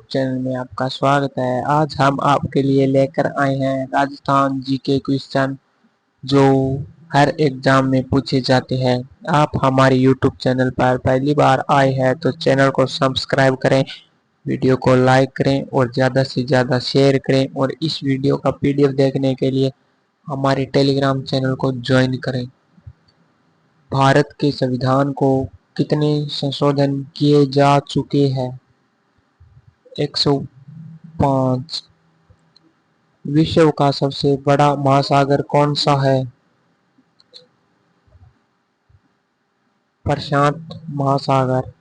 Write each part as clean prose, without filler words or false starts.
Channel में आपका स्वागत है। आज हम आपके लिए लेकर आए हैं राजस्थान जीके क्वेश्चन जो हर एग्जाम में पूछे जाते हैं। आप हमारे यूट्यूब चैनल पर पहली बार आए हैं तो चैनल को सब्सक्राइब करें, वीडियो को लाइक करें और ज़्यादा से ज़्यादा शेयर करें। और इस वीडियो का पीडीएफ देखने के लिए हमारे टेलीग्राम चैनल को ज्वाइन करें। भारत के संविधान को कितने संशोधन किए जा चुके हैं? 105। विश्व का सबसे बड़ा महासागर कौन सा है? प्रशांत महासागर।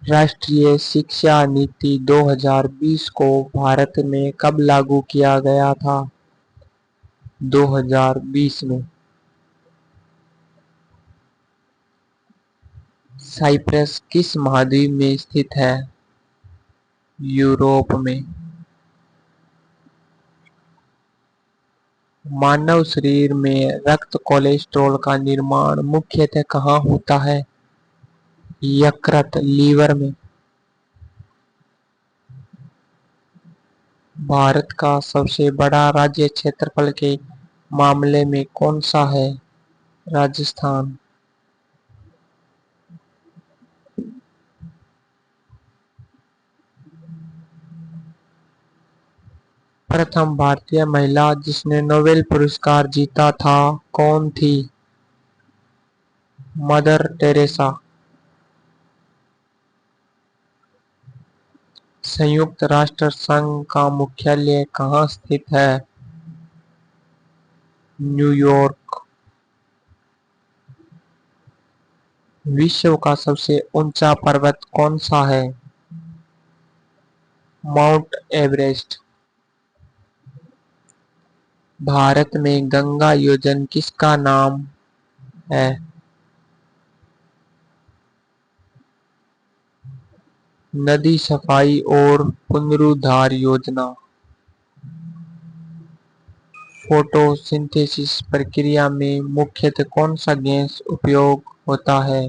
राष्ट्रीय शिक्षा नीति 2020 को भारत में कब लागू किया गया था? 2020 में। साइप्रस किस महाद्वीप में स्थित है? यूरोप में। मानव शरीर में रक्त कोलेस्ट्रॉल का निर्माण मुख्यतः कहाँ होता है? यकृत, लीवर में। भारत का सबसे बड़ा राज्य क्षेत्रफल के मामले में कौन सा है? राजस्थान। प्रथम भारतीय महिला जिसने नोबेल पुरस्कार जीता था कौन थी? Mother Teresa. संयुक्त राष्ट्र संघ का मुख्यालय कहाँ स्थित है? न्यूयॉर्क। विश्व का सबसे ऊंचा पर्वत कौन सा है? Mount Everest. भारत में गंगा योजना किसका नाम है? नदी सफाई और पुनरुद्धार योजना। फोटोसिंथेसिस प्रक्रिया में मुख्यतः कौन सा गैस उपयोग होता है?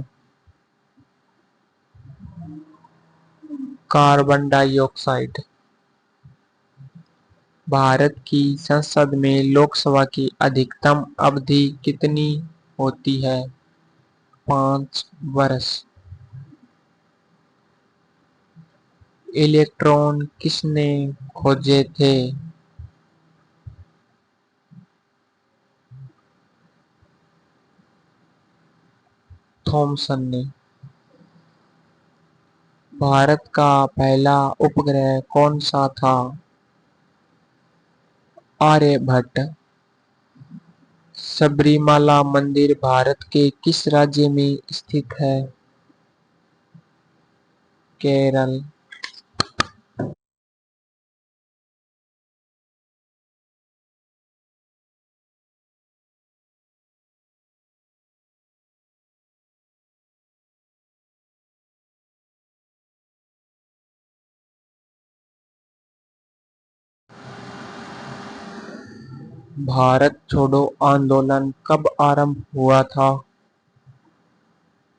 Carbon dioxide. भारत की संसद में लोकसभा की अधिकतम अवधि कितनी होती है? 5 वर्ष। इलेक्ट्रॉन किसने खोजे थे? थॉमसन ने। भारत का पहला उपग्रह कौन सा था? आर्यभट्ट। सबरीमाला मंदिर भारत के किस राज्य में स्थित है? केरल। भारत छोड़ो आंदोलन कब आरंभ हुआ था?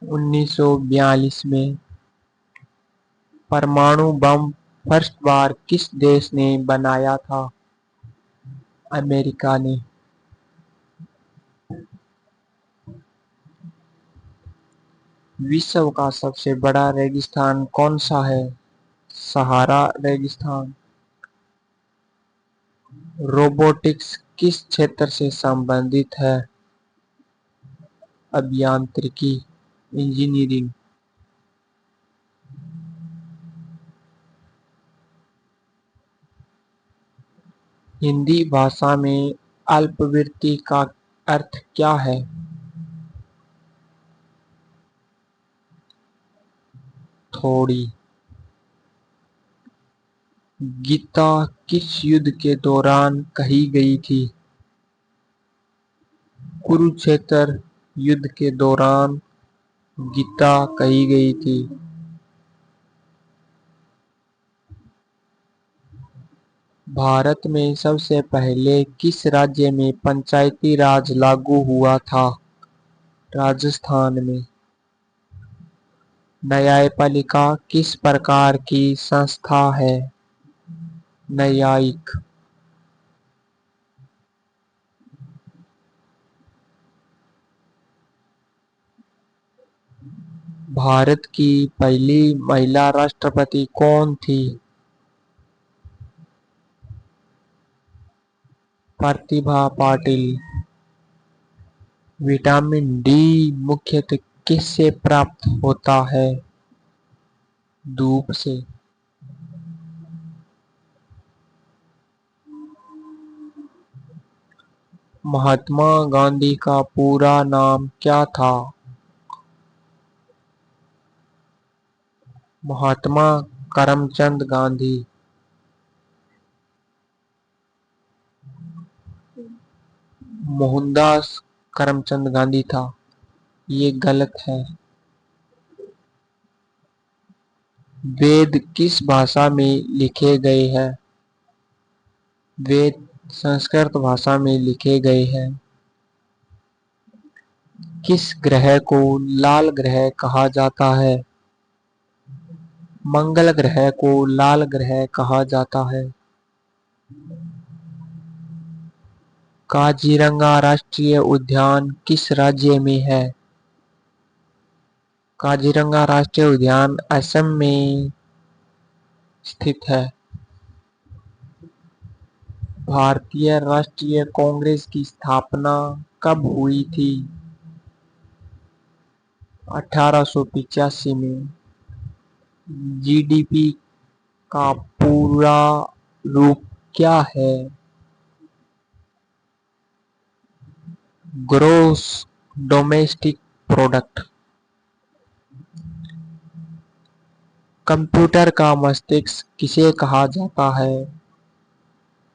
1942 में। परमाणु बम फर्स्ट बार किस देश ने बनाया था? अमेरिका ने। विश्व का सबसे बड़ा रेगिस्तान कौन सा है? सहारा रेगिस्तान। रोबोटिक्स किस क्षेत्र से संबंधित है? अभियांत्रिकी, इंजीनियरिंग। हिंदी भाषा में अल्पविराम का अर्थ क्या है? थोड़ी। गीता किस युद्ध के दौरान कही गई थी? कुरुक्षेत्र युद्ध के दौरान गीता कही गई थी। भारत में सबसे पहले किस राज्य में पंचायती राज लागू हुआ था? राजस्थान में। न्यायपालिका किस प्रकार की संस्था है? न्यायिक। भारत की पहली महिला राष्ट्रपति कौन थी? प्रतिभा पाटिल। विटामिन डी मुख्यतः किससे प्राप्त होता है? धूप से। महात्मा गांधी का पूरा नाम क्या था? महात्मा करमचंद गांधी। मोहनदास करमचंद गांधी था। ये गलत है। वेद किस भाषा में लिखे गए हैं? वेद संस्कृत भाषा में लिखे गए हैं। किस ग्रह को लाल ग्रह कहा जाता है? मंगल ग्रह को लाल ग्रह कहा जाता है। काजीरंगा राष्ट्रीय उद्यान किस राज्य में है? काजीरंगा राष्ट्रीय उद्यान असम में स्थित है। भारतीय राष्ट्रीय कांग्रेस की स्थापना कब हुई थी? 1885 में। जीडीपी का पूरा रूप क्या है? Gross domestic product. कंप्यूटर का मस्तिष्क किसे कहा जाता है?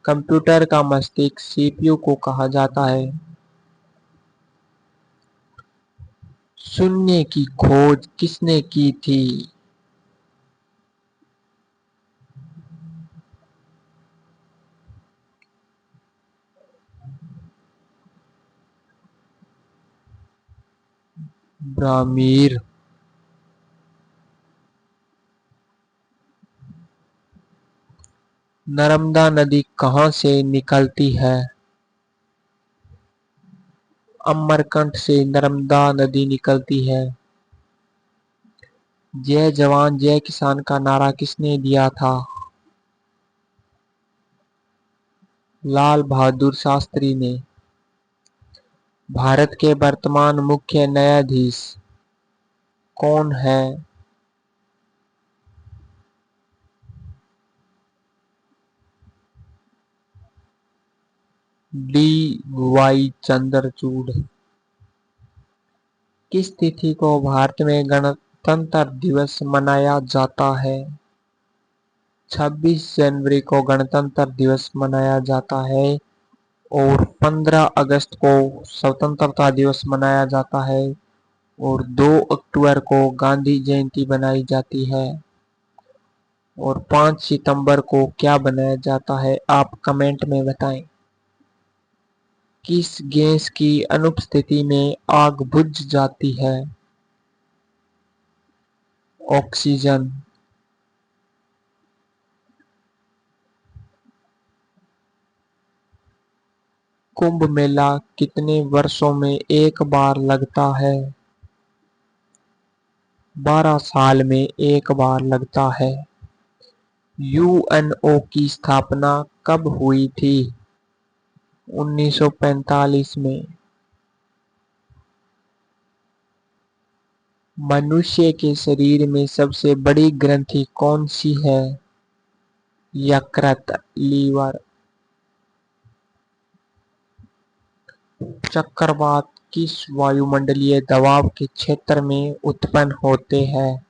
कंप्यूटर का मस्तिष्क सीपीयू को कहा जाता है। शून्य की खोज किसने की थी? ब्राह्मीर। नर्मदा नदी कहाँ से निकलती है? अमरकंटक से नर्मदा नदी निकलती है। जय जवान जय किसान का नारा किसने दिया था? लाल बहादुर शास्त्री ने। भारत के वर्तमान मुख्य न्यायाधीश कौन है? D Y Chandrachud. किस तिथि को भारत में गणतंत्र दिवस मनाया जाता है? 26 जनवरी को गणतंत्र दिवस मनाया जाता है और 15 अगस्त को स्वतंत्रता दिवस मनाया जाता है और 2 अक्टूबर को गांधी जयंती बनाई जाती है और 5 सितंबर को क्या बनाया जाता है, आप कमेंट में बताएं। किस गैस की अनुपस्थिति में आग बुझ जाती है? ऑक्सीजन। कुंभ मेला कितने वर्षों में एक बार लगता है? 12 साल में एक बार लगता है। यूएनओ की स्थापना कब हुई थी? 1945 में। मनुष्य के शरीर में सबसे बड़ी ग्रंथि कौन सी है? यकृत, लीवर। चक्रवात किस वायुमंडलीय दबाव के क्षेत्र में उत्पन्न होते हैं?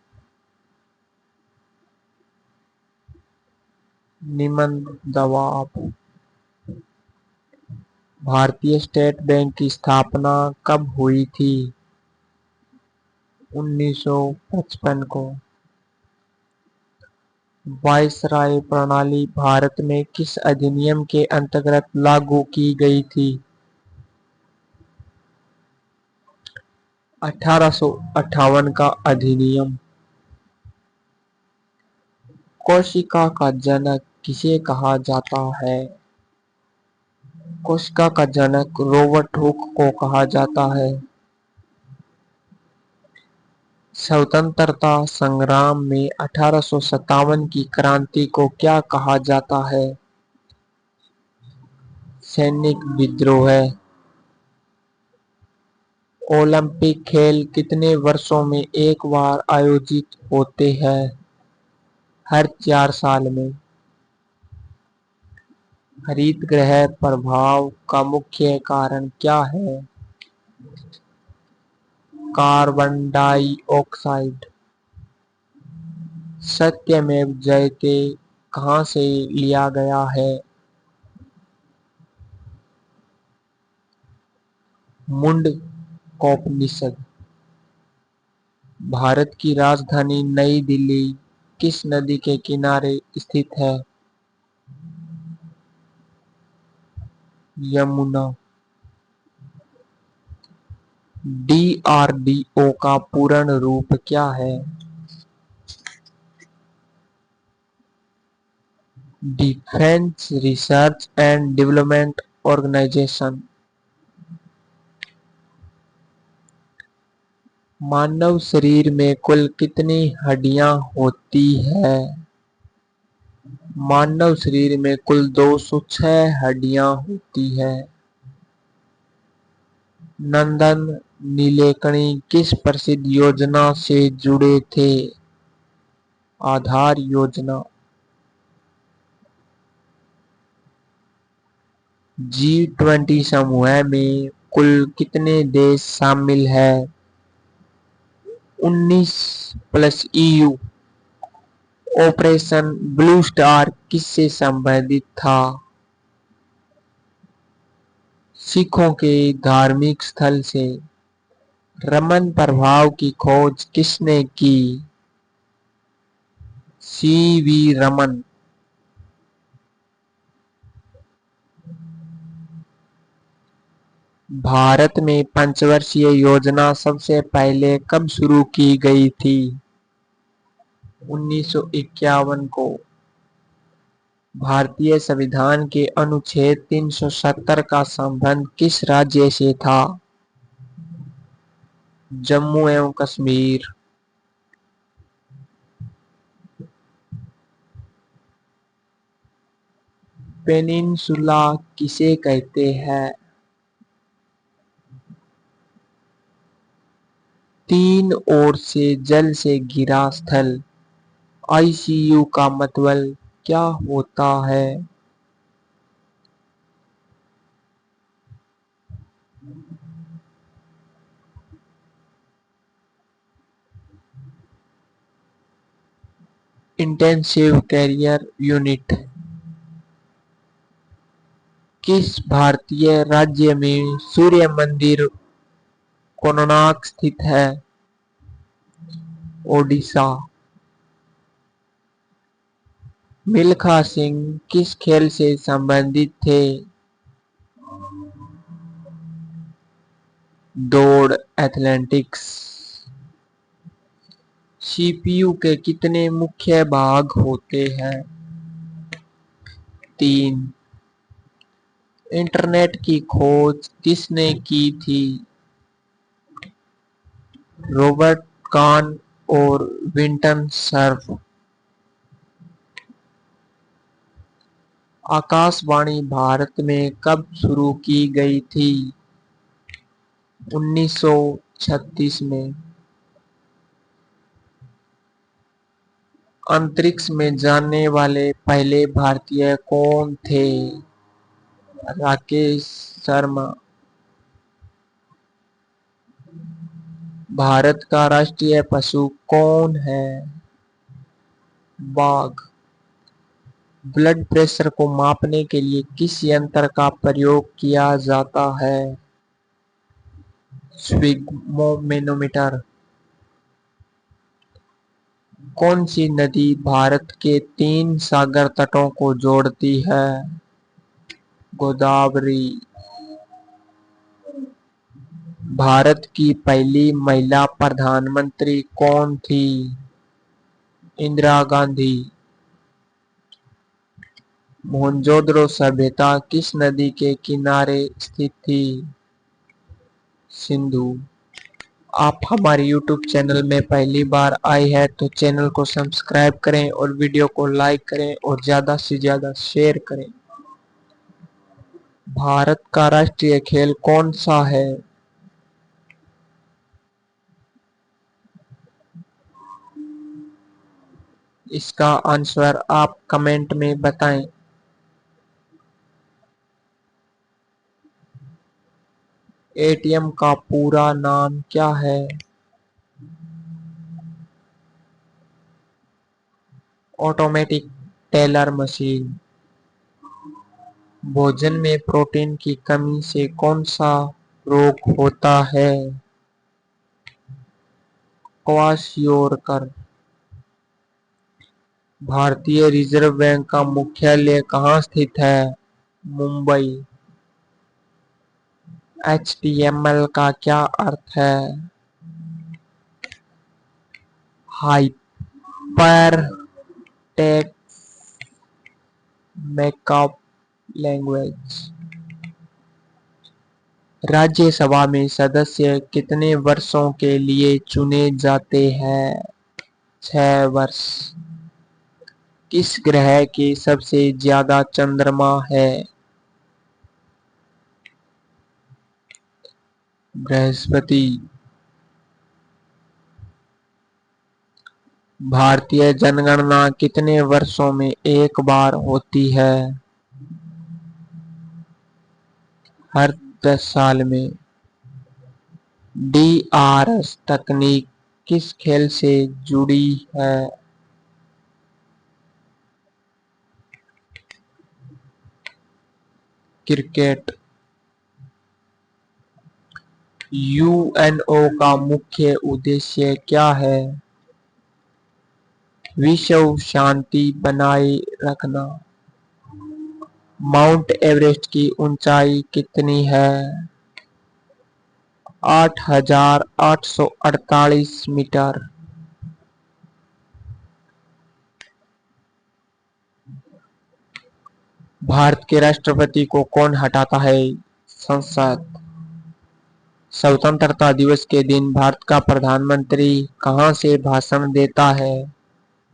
निम्न दबाव। भारतीय स्टेट बैंक की स्थापना कब हुई थी? 1955 को। वायसराय प्रणाली भारत में किस अधिनियम के अंतर्गत लागू की गई थी? 1858 का अधिनियम। कोशिका का जनक किसे कहा जाता है? कोशिका का जनक रॉबर्ट हुक को कहा जाता है। स्वतंत्रता संग्राम में 1857 की क्रांति को क्या कहा जाता है? सैनिक विद्रोह। ओलंपिक खेल कितने वर्षों में एक बार आयोजित होते हैं? हर 4 साल में। हरित गृह प्रभाव का मुख्य कारण क्या है? Carbon dioxide. सत्यमेव जयते कहाँ से लिया गया है? मुंडकोपनिषद। भारत की राजधानी नई दिल्ली किस नदी के किनारे स्थित है? यमुना। डीआरडीओ का पूर्ण रूप क्या है? Defence research and development organisation. मानव शरीर में कुल कितनी हड्डियां होती हैं? मानव शरीर में कुल 206 हड्डियां होती हैं। नंदन नीलेकणी किस प्रसिद्ध योजना से जुड़े थे? आधार योजना। G20 समूह में कुल कितने देश शामिल हैं? 19 plus EU। Operation blue star किससे संबंधित था? सिखों के धार्मिक स्थल से। रमन प्रभाव की खोज किसने की? CV रमन। भारत में पंचवर्षीय योजना सबसे पहले कब शुरू की गई थी? 1951 को। भारतीय संविधान के अनुच्छेद 370 का संबंध किस राज्य से था? जम्मू एवं कश्मीर। पेनिनसुला किसे कहते हैं? तीन ओर से जल से घिरा स्थल। ICU का मतलब क्या होता है? Intensive care unit. किस भारतीय राज्य में सूर्य मंदिर कोणार्क स्थित है? ओडिशा। मिल्खा सिंह किस खेल से संबंधित थे? दौड़ एथलेटिक्स। CPU के कितने मुख्य भाग होते हैं? 3। इंटरनेट की खोज किसने की थी? रॉबर्ट कॉन और विंटन सर्फ। आकाशवाणी भारत में कब शुरू की गई थी? 1936 में। अंतरिक्ष में जाने वाले पहले भारतीय कौन थे? राकेश शर्मा। भारत का राष्ट्रीय पशु कौन है? बाघ। ब्लड प्रेशर को मापने के लिए किस यंत्र का प्रयोग किया जाता है? स्फिग्मोमेनोमीटर। कौन सी नदी भारत के 3 सागर तटों को जोड़ती है? गोदावरी। भारत की पहली महिला प्रधानमंत्री कौन थी? इंदिरा गांधी। मोहनजोदड़ो सभ्यता किस नदी के किनारे स्थित थी? सिंधु। आप हमारे YouTube चैनल में पहली बार आए हैं तो चैनल को सब्सक्राइब करें और वीडियो को लाइक करें और ज़्यादा से ज़्यादा शेयर करें। भारत का राष्ट्रीय खेल कौन सा है? इसका आंसर आप कमेंट में बताएं। एटीएम का पूरा नाम क्या है? Automatic teller machine. भोजन में प्रोटीन की कमी से कौन सा रोग होता है? क्वाशियोरकर। भारतीय रिजर्व बैंक का मुख्यालय कहाँ स्थित है? मुंबई। HTML का क्या अर्थ है? Hyper text markup language. Rajya Sabha में सदस्य कितने वर्षों के लिए चुने जाते हैं? 6 वर्ष। किस ग्रह के सबसे ज्यादा चंद्रमा है? बृहस्पति। भारतीय जनगणना कितने वर्षों में एक बार होती है? हर 10 साल में। DRS तकनीक किस खेल से जुड़ी है? क्रिकेट। UNO का मुख्य उद्देश्य क्या है? विश्व शांति बनाए रखना। माउंट एवरेस्ट की ऊंचाई कितनी है? 8,848 मीटर। भारत के राष्ट्रपति को कौन हटाता है? संसद। स्वतंत्रता दिवस के दिन भारत का प्रधानमंत्री कहां से भाषण देता है?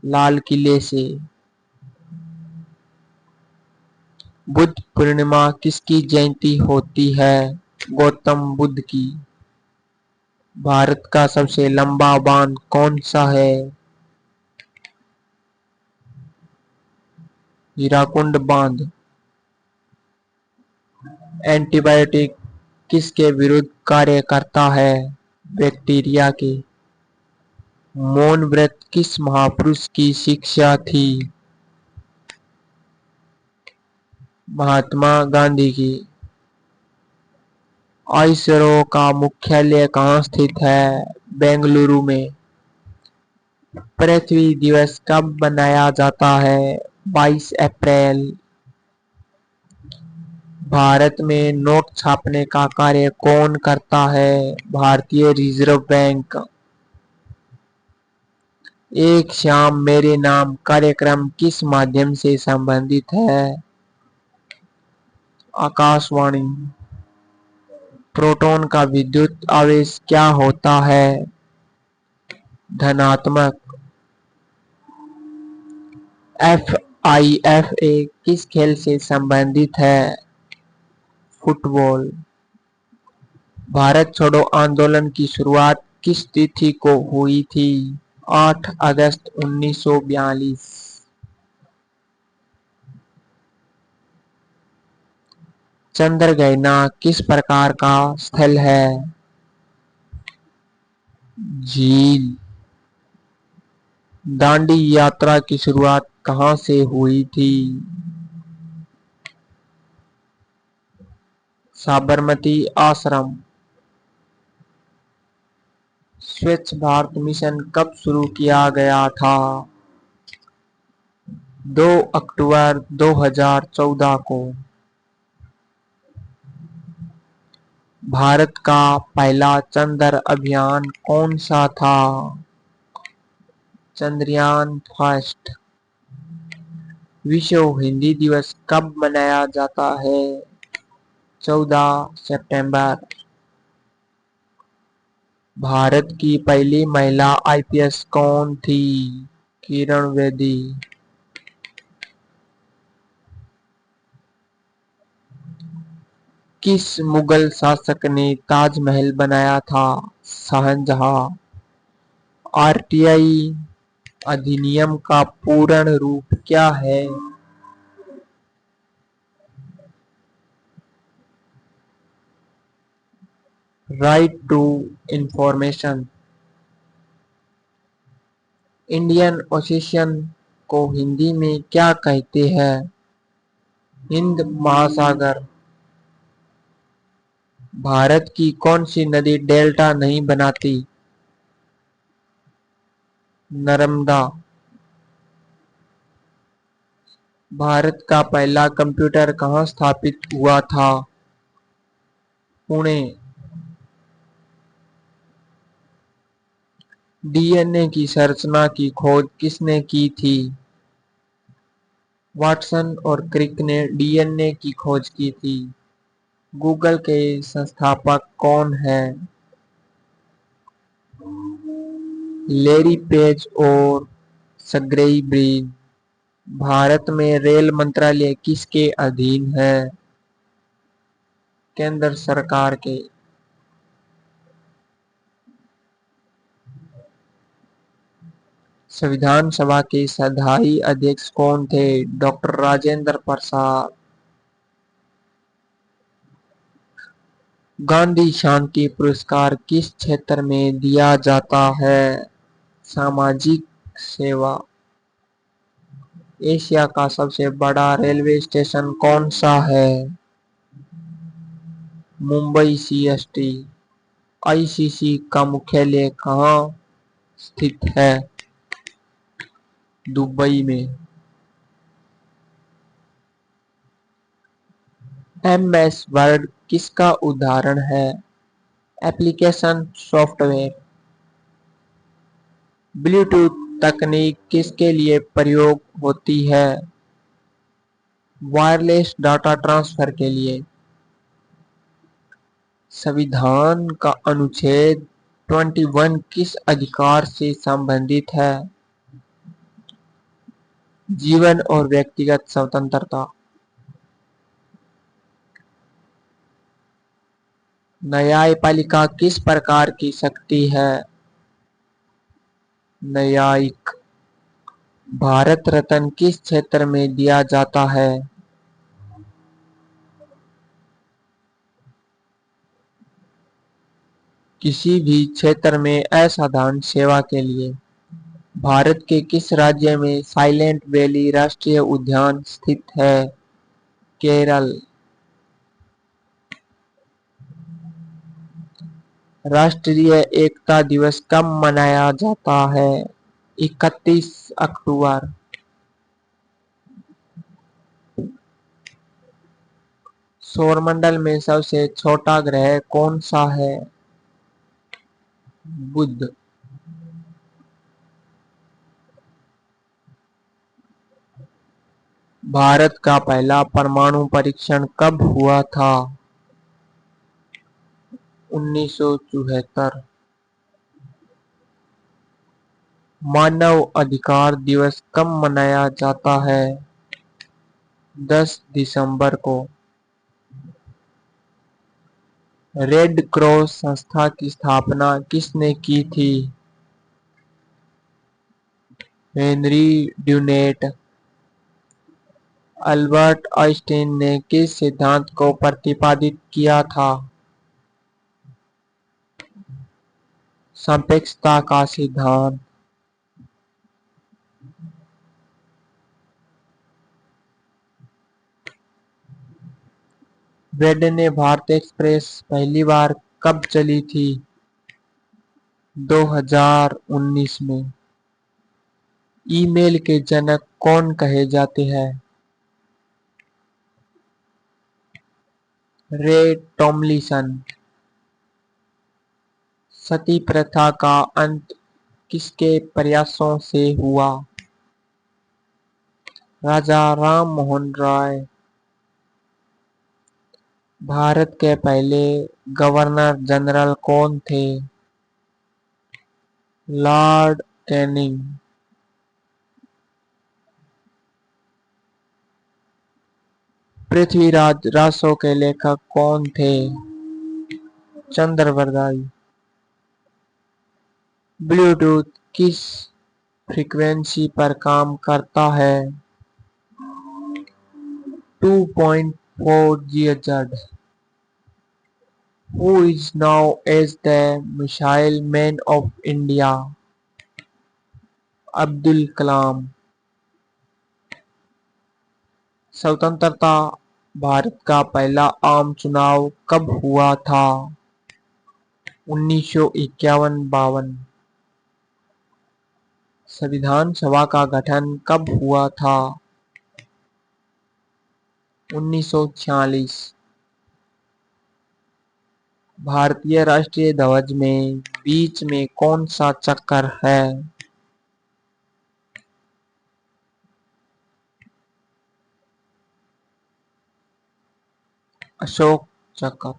लाल किले से। बुद्ध पूर्णिमा किसकी जयंती होती है? गौतम बुद्ध की। भारत का सबसे लंबा बांध कौन सा है? हीराकुंड बांध। एंटीबायोटिक किसके विरुद्ध कार्य करता है? बैक्टीरिया के। मौन व्रत किस महापुरुष की शिक्षा थी? महात्मा गांधी की। आईएसआरओ का मुख्यालय कहाँ स्थित है? बेंगलुरु में। पृथ्वी दिवस कब मनाया जाता है? 22 अप्रैल। भारत में नोट छापने का कार्य कौन करता है? भारतीय रिजर्व बैंक। एक शाम मेरे नाम कार्यक्रम किस माध्यम से संबंधित है? आकाशवाणी। प्रोटॉन का विद्युत आवेश क्या होता है? धनात्मक। FIFA किस खेल से संबंधित है? फुटबॉल। भारत छोड़ो आंदोलन की शुरुआत किस तिथि को हुई थी? 8 अगस्त 1942। चंद्रघाना किस प्रकार का स्थल है? झील। दांडी यात्रा की शुरुआत कहाँ से हुई थी? साबरमती आश्रम। स्वच्छ भारत मिशन कब शुरू किया गया था? 2 अक्टूबर 2014 को। भारत का पहला चंद्र अभियान कौन सा था? चंद्रयान फर्स्ट। विश्व हिंदी दिवस कब मनाया जाता है? 14 सितंबर। भारत की पहली महिला आईपीएस कौन थी? किरण बेदी। किस मुगल शासक ने ताजमहल बनाया था? शाहजहां। आरटीआई अधिनियम का पूर्ण रूप क्या है? Right to information. Indian Ocean को हिंदी में क्या कहते हैं? हिंद महासागर। भारत की कौन सी नदी डेल्टा नहीं बनाती? नर्मदा। भारत का पहला कंप्यूटर कहाँ स्थापित हुआ था? पुणे। डीएनए की संरचना की खोज किसने की थी? वाटसन और क्रिक ने डीएनए की खोज की थी। गूगल के संस्थापक कौन हैं? लैरी पेज और सर्गेई ब्रिन। भारत में रेल मंत्रालय किसके अधीन है? केंद्र सरकार के। संविधान सभा के स्थायी अध्यक्ष कौन थे? डॉक्टर राजेंद्र प्रसाद। गांधी शांति पुरस्कार किस क्षेत्र में दिया जाता है? सामाजिक सेवा। एशिया का सबसे बड़ा रेलवे स्टेशन कौन सा है? मुंबई सीएसटी। आईसीसी का मुख्यालय कहाँ स्थित है? दुबई में। एमएस वर्ड किसका उदाहरण है? Application software. ब्लूटूथ तकनीक किसके लिए प्रयोग होती है? वायरलेस डाटा ट्रांसफर के लिए। संविधान का अनुच्छेद 21 किस अधिकार से संबंधित है? जीवन और व्यक्तिगत स्वतंत्रता। न्यायपालिका किस प्रकार की शक्ति है? न्यायिक। भारत रत्न किस क्षेत्र में दिया जाता है? किसी भी क्षेत्र में असाधारण सेवा के लिए। भारत के किस राज्य में साइलेंट वैली राष्ट्रीय उद्यान स्थित है? केरल। राष्ट्रीय एकता दिवस कब मनाया जाता है? 31 अक्टूबर। सौरमंडल में सबसे छोटा ग्रह कौन सा है? बुध। भारत का पहला परमाणु परीक्षण कब हुआ था? 1974। मानव अधिकार दिवस कब मनाया जाता है? 10 दिसंबर को। रेड क्रॉस संस्था की स्थापना किसने की थी? Henry Dunant. अल्बर्ट आइंस्टीन ने किस सिद्धांत को प्रतिपादित किया था? सापेक्षता का सिद्धांत। ब्रिटेन में भारत एक्सप्रेस पहली बार कब चली थी? 2019 में ईमेल के जनक कौन कहे जाते हैं? रे टॉमलिंसन। सती प्रथा का अंत किसके प्रयासों से हुआ? राजा राम मोहन राय। भारत के पहले गवर्नर जनरल कौन थे? Lord Canning. पृथ्वीराज रासो के लेखक कौन थे? चंद्रवरदाई। ब्लूटूथ किस फ्रीक्वेंसी पर काम करता है? 2.4 GHz। Who is now as the Missile Man of India? Abdul Kalam. स्वतंत्रता भारत का पहला आम चुनाव कब हुआ था? 1951-52। संविधान सभा का गठन कब हुआ था? 1946। भारतीय राष्ट्रीय ध्वज में बीच में कौन सा चक्र है? अशोक चक्र।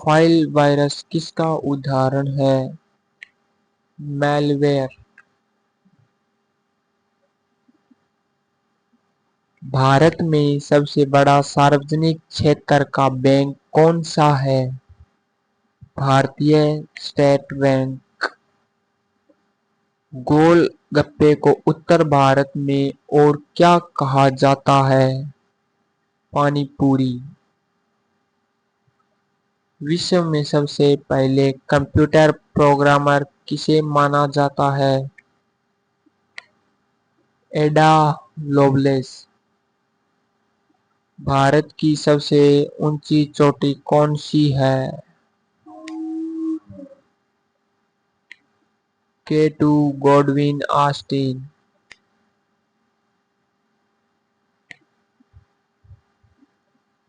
फाइल वायरस किसका उदाहरण है? मैलवेयर। भारत में सबसे बड़ा सार्वजनिक क्षेत्र का बैंक कौन सा है? भारतीय स्टेट बैंक। गोल गप्पे को उत्तर भारत में और क्या कहा जाता है? पानी पूरी। विश्व में सबसे पहले कंप्यूटर प्रोग्रामर किसे माना जाता है? एडा लोवलेस। भारत की सबसे ऊंची चोटी कौन सी है? K2 Godwin Austen.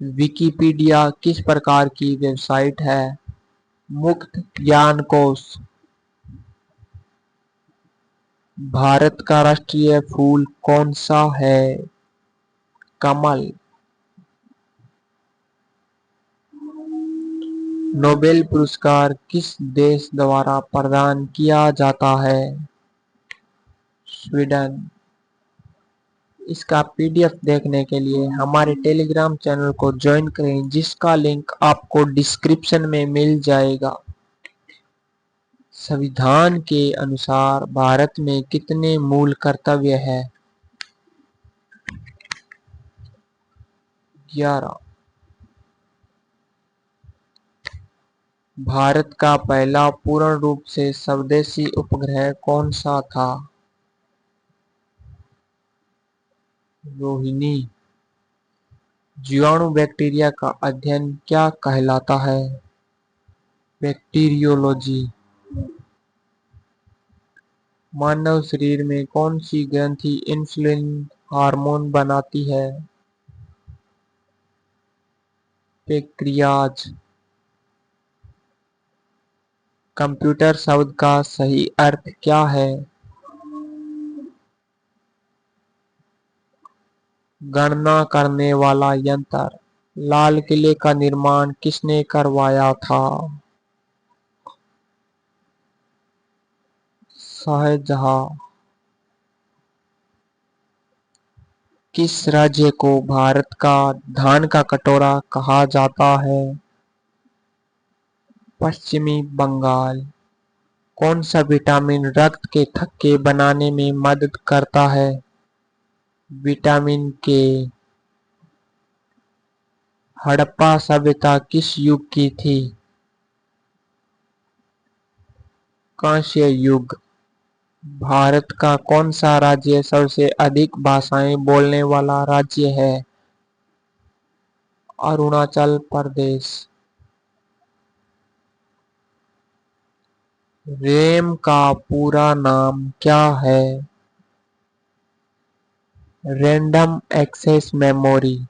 विकिपीडिया किस प्रकार की वेबसाइट है? मुक्त ज्ञानकोश। भारत का राष्ट्रीय फूल कौन सा है? कमल। नोबेल पुरस्कार किस देश द्वारा प्रदान किया जाता है? स्वीडन। इसका पीडीएफ देखने के लिए हमारे टेलीग्राम चैनल को ज्वाइन करें, जिसका लिंक आपको डिस्क्रिप्शन में मिल जाएगा। संविधान के अनुसार भारत में कितने मूल कर्तव्य हैं? 11। भारत का पहला पूर्ण रूप से स्वदेशी उपग्रह कौन सा था? रोहिणी। जीवाणु बैक्टीरिया का अध्ययन क्या कहलाता है? बैक्टीरियोलॉजी। मानव शरीर में कौन सी ग्रंथि इंसुलिन हार्मोन बनाती है? पैंक्रियाज। कंप्यूटर शब्द का सही अर्थ क्या है? गणना करने वाला यंत्र। लाल किले का निर्माण किसने करवाया था? शाहजहां। किस राज्य को भारत का धान का कटोरा कहा जाता है? पश्चिमी बंगाल। कौन सा विटामिन रक्त के थक्के बनाने में मदद करता है? विटामिन के। हड़प्पा सभ्यता किस युग की थी? कांस्य युग। भारत का कौन सा राज्य सबसे अधिक भाषाएं बोलने वाला राज्य है? अरुणाचल प्रदेश। रैम का पूरा नाम क्या है? Random access memory.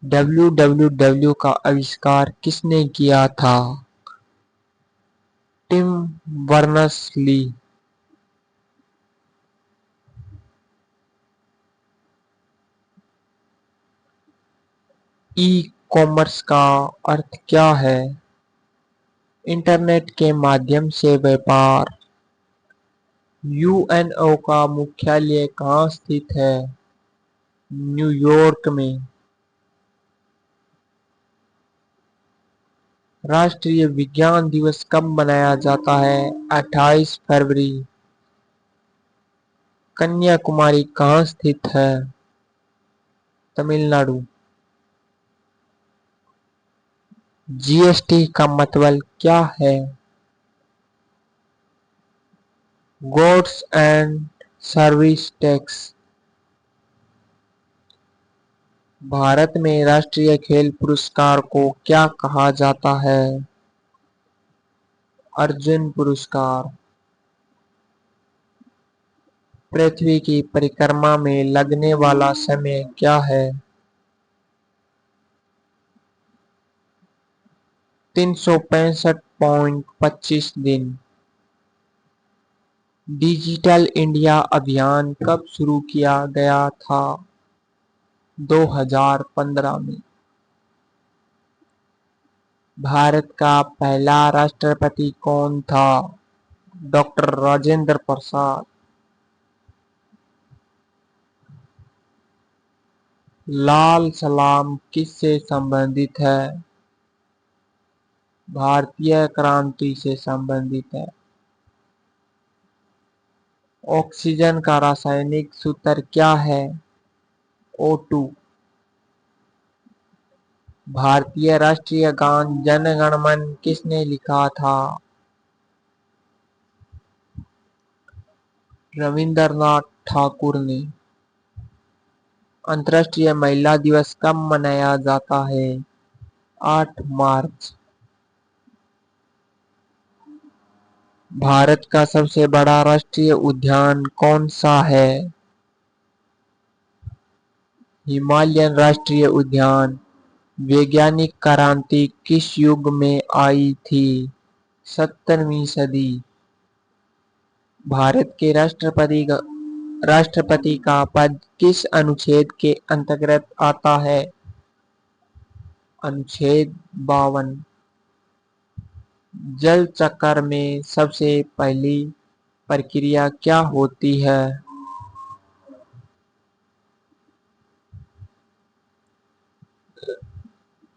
www का आविष्कार किसने किया था? Tim Berners-Lee. ई कॉमर्स का अर्थ क्या है? इंटरनेट के माध्यम से व्यापार। यूएनओ का मुख्यालय कहाँ स्थित है? न्यूयॉर्क में। राष्ट्रीय विज्ञान दिवस कब मनाया जाता है? 28 फरवरी। कन्याकुमारी कहाँ स्थित है? तमिलनाडु। जीएसटी का मतलब क्या है? Goods and service tax. Bharat में राष्ट्रीय खेल पुरस्कार को क्या कहा जाता है? अर्जुन पुरस्कार। पृथ्वी की परिक्रमा में लगने वाला समय क्या है? 365.25 दिन। डिजिटल इंडिया अभियान कब शुरू किया गया था? 2015 में। भारत का पहला राष्ट्रपति कौन था? डॉक्टर राजेंद्र प्रसाद। लाल सलाम किससे संबंधित है? भारतीय क्रांति से संबंधित है। ऑक्सीजन का रासायनिक सूत्र क्या है? O2। भारतीय राष्ट्रीय गान जन गण मन किसने लिखा था? रविंद्रनाथ ठाकुर ने। अंतर्राष्ट्रीय महिला दिवस कब मनाया जाता है? 8 मार्च। भारत का सबसे बड़ा राष्ट्रीय उद्यान कौन सा है? हिमालयन राष्ट्रीय उद्यान। वैज्ञानिक क्रांति किस युग में आई थी? 17वीं सदी। भारत के राष्ट्रपति का पद किस अनुच्छेद के अंतर्गत आता है? अनुच्छेद 52। जल चक्र में सबसे पहली प्रक्रिया क्या होती है?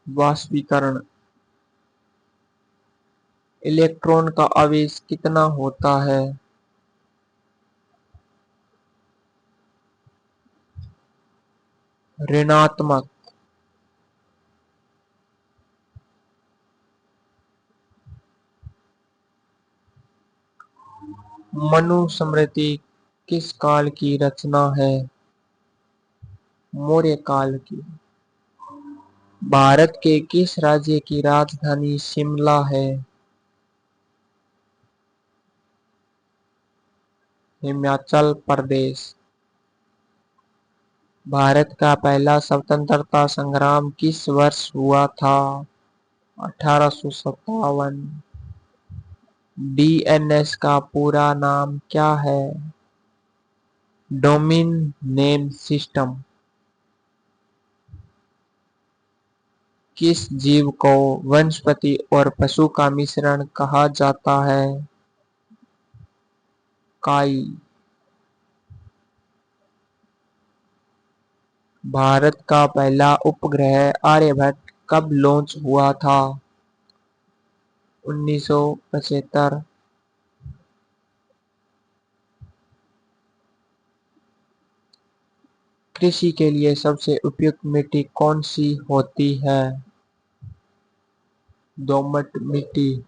वाष्पीकरण। इलेक्ट्रॉन का आवेश कितना होता है? ऋणात्मक। मनुस्मृति किस काल की रचना है? मौर्य काल की। भारत के किस राज्य की राजधानी शिमला है? हिमाचल प्रदेश। भारत का पहला स्वतंत्रता संग्राम किस वर्ष हुआ था? 1857। डीएनएस का पूरा नाम क्या है? Domain name system. किस जीव को वनस्पति और पशु का मिश्रण कहा जाता है? काई। भारत का पहला उपग्रह आर्यभट्ट कब लॉन्च हुआ था? 1975। कृषि के लिए सबसे उपयुक्त मिट्टी कौन सी होती है? दोमट मिट्टी।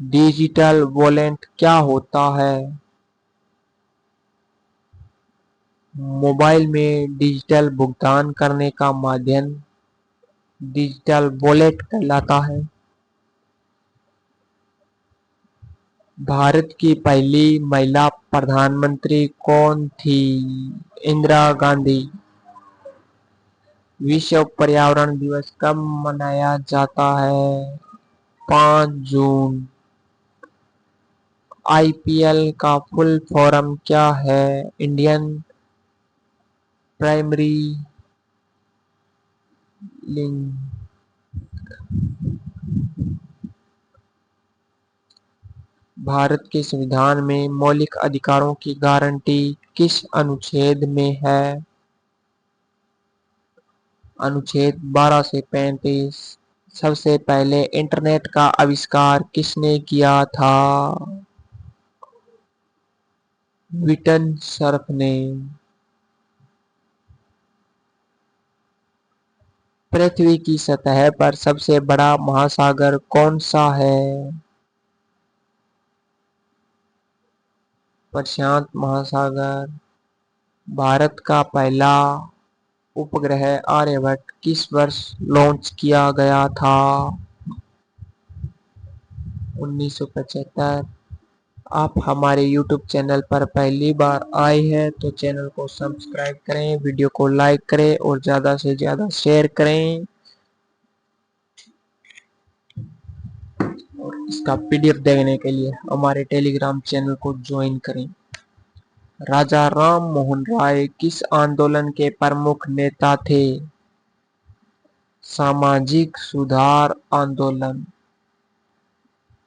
डिजिटल वॉलेट क्या होता है? मोबाइल में डिजिटल भुगतान करने का माध्यम डिजिटल वॉलेट कहलाता है। भारत की पहली महिला प्रधानमंत्री कौन थी? इंदिरा गांधी। विश्व पर्यावरण दिवस कब मनाया जाता है? 5 जून। आईपीएल का फुल फॉर्म क्या है? Indian primary league. भारत के संविधान में मौलिक अधिकारों की गारंटी किस अनुच्छेद में है? अनुच्छेद 12 से 35। सबसे पहले इंटरनेट का आविष्कार किसने किया था? विटन सर्फ ने। पृथ्वी की सतह पर सबसे बड़ा महासागर कौन सा है? प्रशांत महासागर। भारत का पहला उपग्रह आर्यभट्ट किस वर्ष लॉन्च किया गया था? 1975। आप हमारे YouTube चैनल पर पहली बार आए हैं तो चैनल को सब्सक्राइब करें, वीडियो को लाइक करें और ज़्यादा से ज़्यादा शेयर करें और इसका PDF देखने के लिए हमारे टेलीग्राम चैनल को ज्वाइन करें। राजा राम मोहन राय किस आंदोलन के प्रमुख नेता थे? सामाजिक सुधार आंदोलन।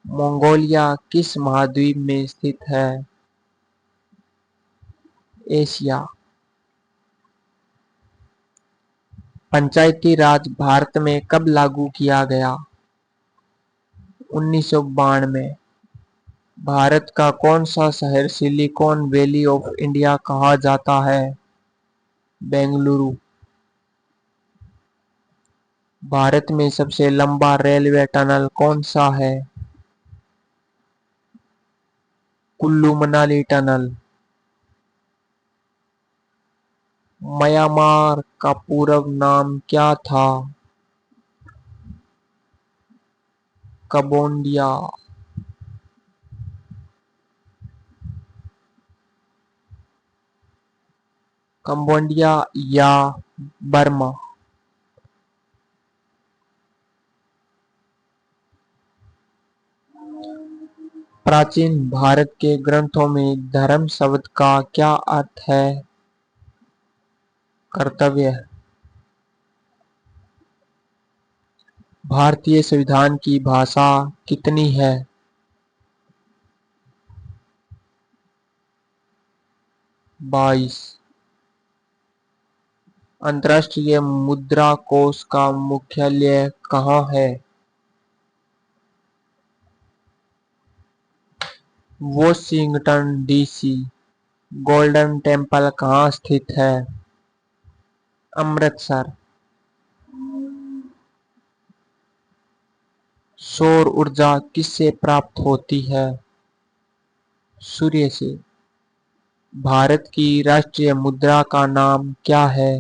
मंगोलिया किस महाद्वीप में स्थित है? एशिया। पंचायती राज भारत में कब लागू किया गया? 1992। भारत का कौन सा शहर सिलिकॉन वैली ऑफ इंडिया कहा जाता है? बेंगलुरु। भारत में सबसे लंबा रेलवे टनल कौन सा है? कुल्लू मनाली टनल। म्यांमार का पूर्व नाम क्या था? कंबोडिया। कंबोडिया या बर्मा। प्राचीन भारत के ग्रंथों में धर्म शब्द का क्या अर्थ है? कर्तव्य। भारतीय संविधान की भाषा कितनी है? 22। अंतर्राष्ट्रीय मुद्रा कोष का मुख्यालय कहाँ है? Washington DC. गोल्डन टेम्पल कहाँ स्थित है? अमृतसर। सौर ऊर्जा किससे प्राप्त होती है? सूर्य से। भारत की राष्ट्रीय मुद्रा का नाम क्या है?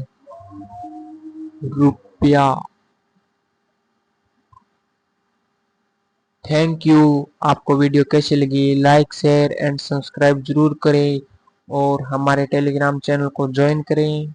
रुपया। Thank you. आपको वीडियो कैसी लगी? लाइक शेयर एंड सब्सक्राइब जरूर करें और हमारे टेलीग्राम चैनल को ज्वाइन करें।